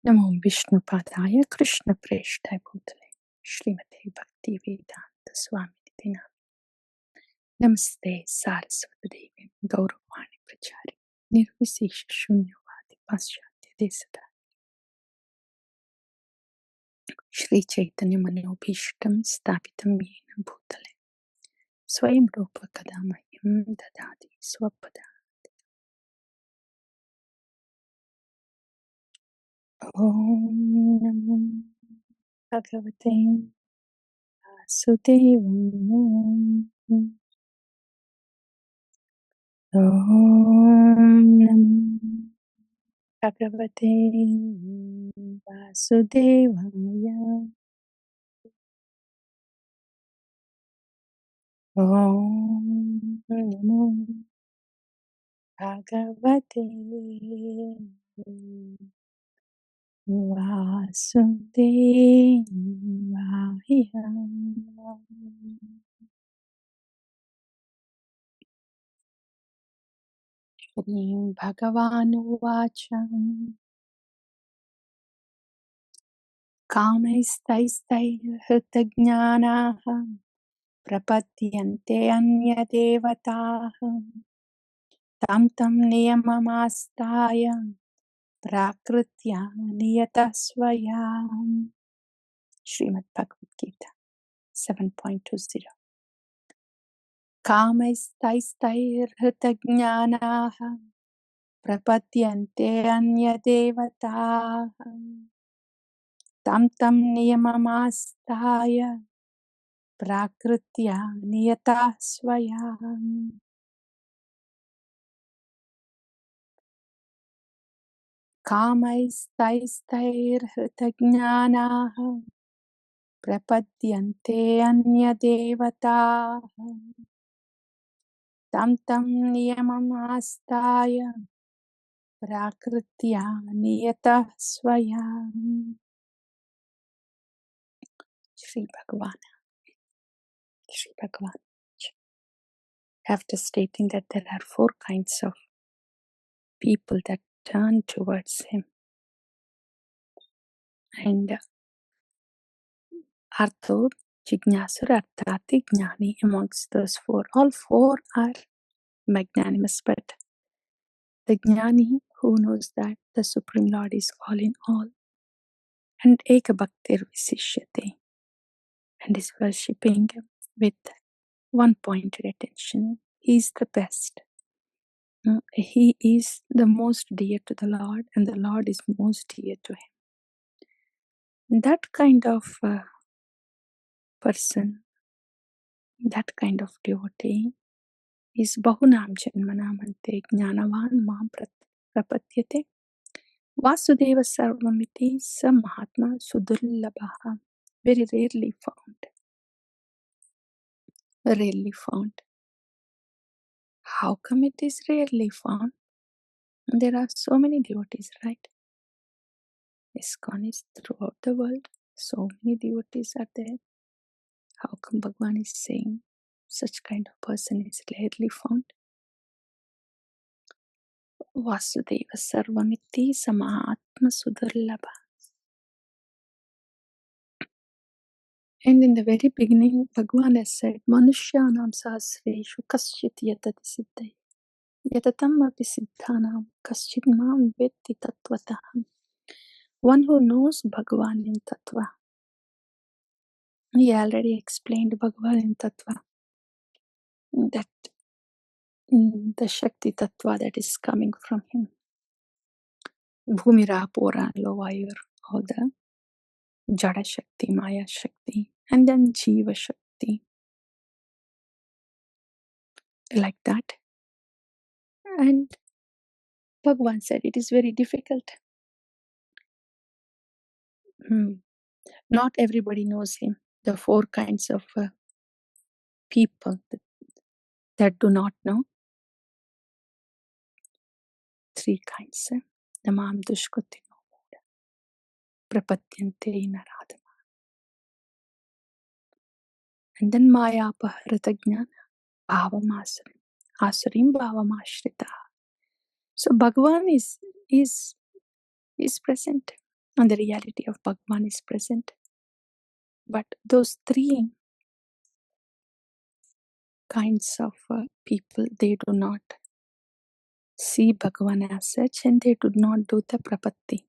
Namo Vishnu Padaya Krishna Preshthaya Bhutale Srimate Bhakti Vedanta Swami Nithinam Namaste Saraswati Devi Gauravani Prachari Nirvisesha Shunyavadi Paschatya Desada Shri Chaitanya Manobhishtam Stapitam Yena Bhutale Swayam Rupa Kadamahyam Dadati Swapada Om Namo Bhagavate Vasudevaya Om Namo Bhagavate Vasudevaya Om Namo Bhagavate Vasudevaya. Śrī Bhagavān Uvacha Kāmaistaistairhṛtajñānaha Prapadyante Anyadevataha Tam Tam Niyamamastaya Prakritya Niyatasvayam. Srimad Bhagavad Gita 7.20. Kāmaistaistairhṛtajñānaha Prapadyante Anyadevataha Tam Tam Niyamamastaya Prakritya Niyatasvayam. Kāmaistaistairhṛtajñānaha Prapadyante Anyadevataha Tam Tam Niyamamastaya Prakritya Niyatasvayam. Śrī Bhagavān. Śrī Bhagavān. After stating that there are 4 kinds of people that turn towards him, and ārta, jijñāsu, arthārthī, jñānī, amongst those 4, all 4 are magnanimous, but the jñānī who knows that the Supreme Lord is all in all, and eka bhaktir visishyate, and is worshipping with one-pointed attention, he is the best. He is the most dear to the Lord, and the Lord is most dear to him. That kind of person, that kind of devotee is bahunam janmanamante jnanavan mam prapadyate vasudeva sarvamiti sa mahatma sudurlabha. Very rarely found. Rarely found. How come it is rarely found? There are so many devotees, right? ISKCON is throughout the world. So many devotees are there. How come Bhagavan is saying such kind of person is rarely found? Vasudeva sarvamiti samahatma sudurlabha. And in the very beginning, Bhagavan has said, Manushyanam sahasreshu kaschit yatati siddhaya. Yatatam api siddhanam kaschit mam vetti tattvataha. One who knows Bhagavan in Tattva. He already explained Bhagavan in Tattva. That the Shakti Tattva that is coming from him. Bhumira, Pora, Lovayur, all the Jada Shakti, Maya Shakti, and then Jiva Shakti. Like that. And Bhagavan said it is very difficult. Not everybody knows him. The 4 kinds of people that do not know. 3 kinds. Namam dushkoti nomoda. Prapadyante naradama. And then maya paharata jnana. Bhavam asurim. Asurim bhavam ashrita. So Bhagavan is present. and the reality of Bhagavan is present. But those three kinds of people, they do not see Bhagavan as such, and they do not do the prapatti.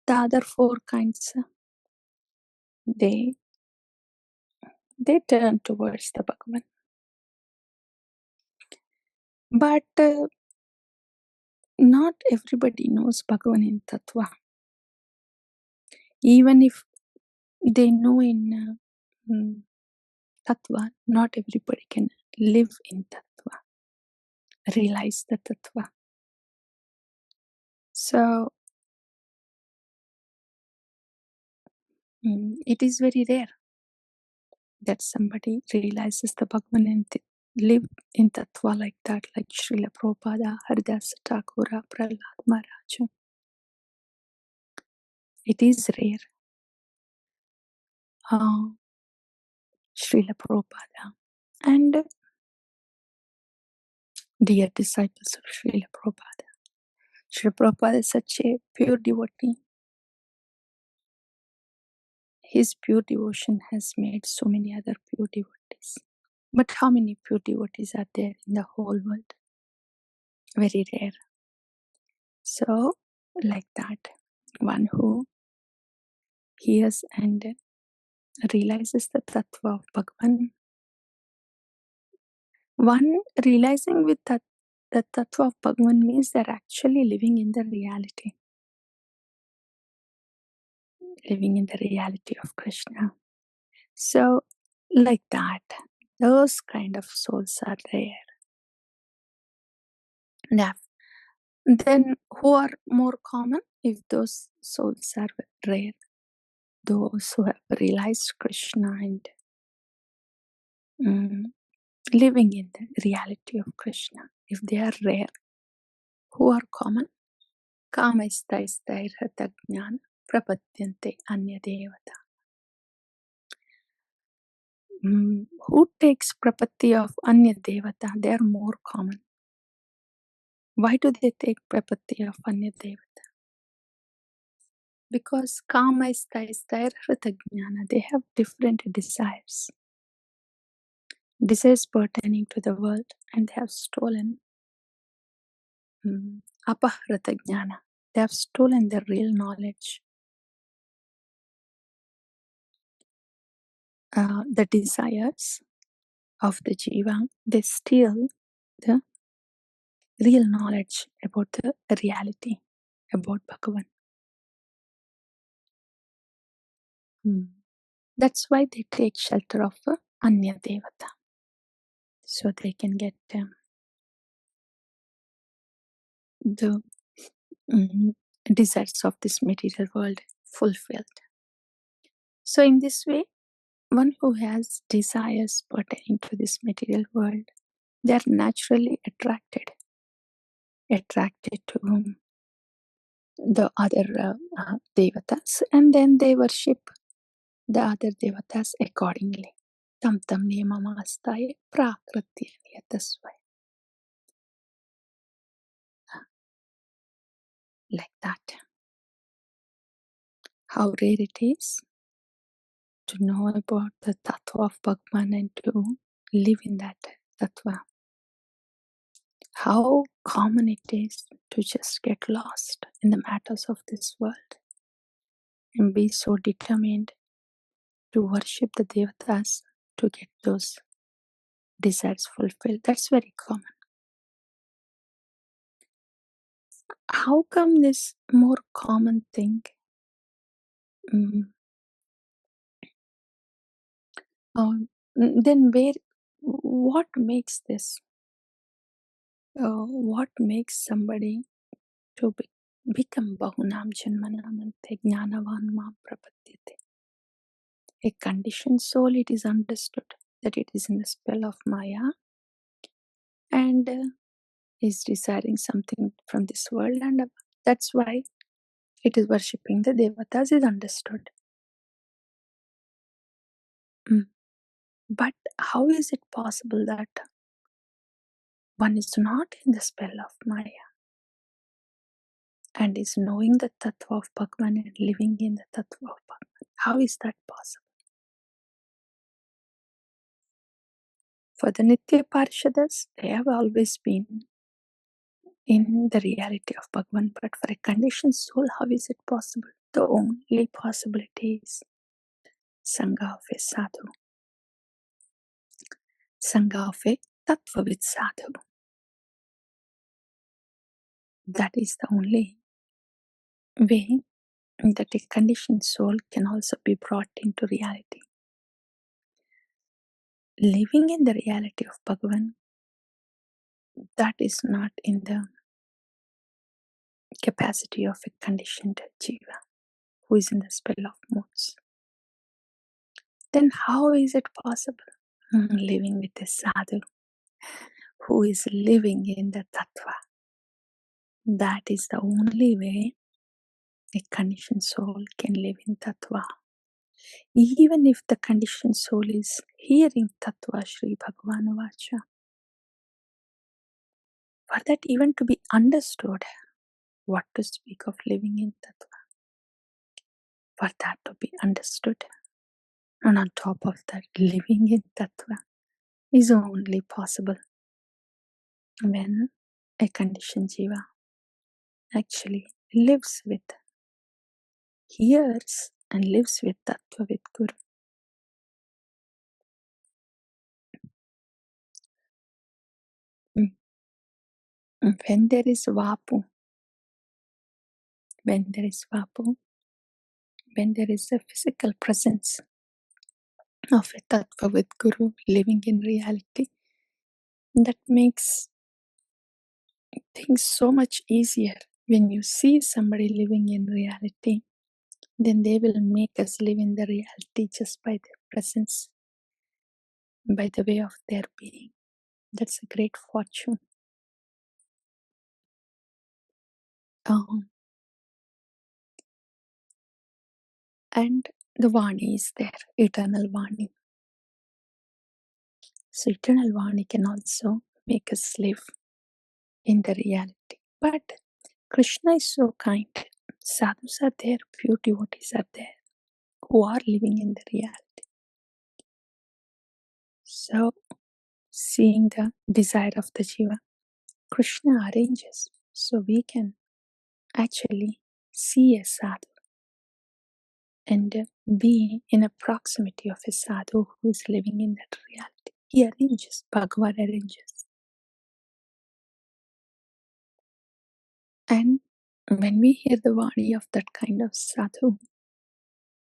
The other four kinds, they turn towards the Bhagavan. But not everybody knows Bhagavan in Tattva. Even if they know in Tattva, not everybody can live in Tattva, realize the Tattva. So, it is very rare that somebody realizes the Bhagavan and live in Tattva like that, like Srila Prabhupada, Haridasa Thakura, Prahlad Maharaj. It is rare. Srila Prabhupada and dear disciples of Srila Prabhupada. Srila Prabhupada is such a pure devotee. His pure devotion has made so many other pure devotees. But how many pure devotees are there in the whole world? Very rare. So, like that, one who hears and realizes the Tattva of Bhagavan, one realizing with that the Tattva of Bhagavan means they're actually living in the reality. Living in the reality of Krishna. So, like that, those kind of souls are rare. Now, then who are more common? If those souls are rare, those who have realized Krishna and living in the reality of Krishna, if they are rare, who are common? Kamaistaistairhata jnana prapadyante anya devata. Who takes prapatti of anya devata? They are more common. Why do they take prapatti of anya devata? Because kamaistaistairhata jnana, they have different desires. Desires pertaining to the world, and they have stolen apahrata jnana. They have stolen the real knowledge. The desires of the jiva, they steal the real knowledge about the reality, about Bhagavan. That's why they take shelter of Anya Devata. So they can get the desires of this material world fulfilled. So in this way, one who has desires pertaining to this material world, they are naturally attracted to the other devatas, and then they worship the other devatas accordingly. Tam tam niyamamastaya prakritya niyatasvaya. Like that. How rare it is to know about the Tattva of Bhagavan and to live in that Tattva. How common it is to just get lost in the matters of this world and be so determined to worship the devatas to get those desires fulfilled. That's very common. How come this more common thing? Then what makes this? What makes somebody to become bahunam janmanamante jnanavan mam prapadyate? A conditioned soul, it is understood that it is in the spell of Maya and is desiring something from this world, and that's why it is worshipping the devatas, is understood. But how is it possible that one is not in the spell of Maya and is knowing the Tattva of Bhagavan and living in the Tattva of Bhagavan. How is that possible? For the Nitya Parshadas, they have always been in the reality of Bhagavan, but for a conditioned soul, how is it possible? The only possibility is Saṅga of a Sadhu, Saṅga of a Tattvavid Sadhu. That is the only way that a conditioned soul can also be brought into reality. Living in the reality of Bhagavan, that is not in the capacity of a conditioned jiva who is in the spell of moods. Then how is it possible? Living with a sadhu who is living in the Tattva. That is the only way a conditioned soul can live in Tattva. Even if the conditioned soul is hearing Tattva Śrī Bhagavān Vacha, for that even to be understood, what to speak of living in Tattva? For that to be understood, and on top of that, living in Tattva is only possible when a conditioned jiva actually lives with, hears and lives with Tattva with Guru. When there is Vapu, when there is a physical presence of a Tattva with Guru living in reality, that makes things so much easier. When you see somebody living in reality, then they will make us live in the reality just by their presence, by the way of their being. That's a great fortune. And the Vani is there, eternal Vani. So eternal Vani can also make us live in the reality. But Krishna is so kind. Sadhus are there, pure devotees are there, who are living in the reality. So, seeing the desire of the jiva, Krishna arranges so we can actually see a sadhu and be in a proximity of a sadhu who is living in that reality. He arranges, Bhagavan arranges. And when we hear the Vani of that kind of sadhu,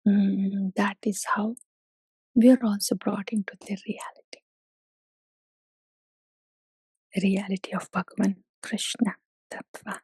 that is how we are also brought into the reality of Bhagavan, Krishna, Tattva.